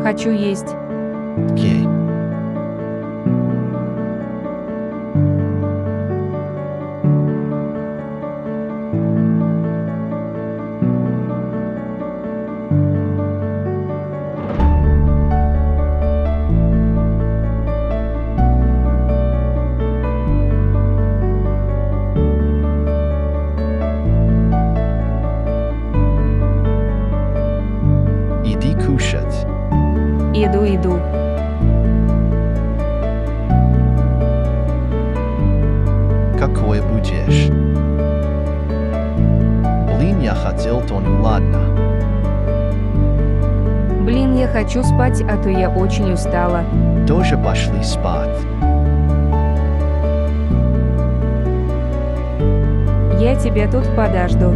Хочу есть. Окей. Иди кушать. Иду. Какой будешь? Блин, я хотел, то ну ладно. Блин, я хочу спать, а то я очень устала. Тоже пошли спать. Я тебя тут подожду.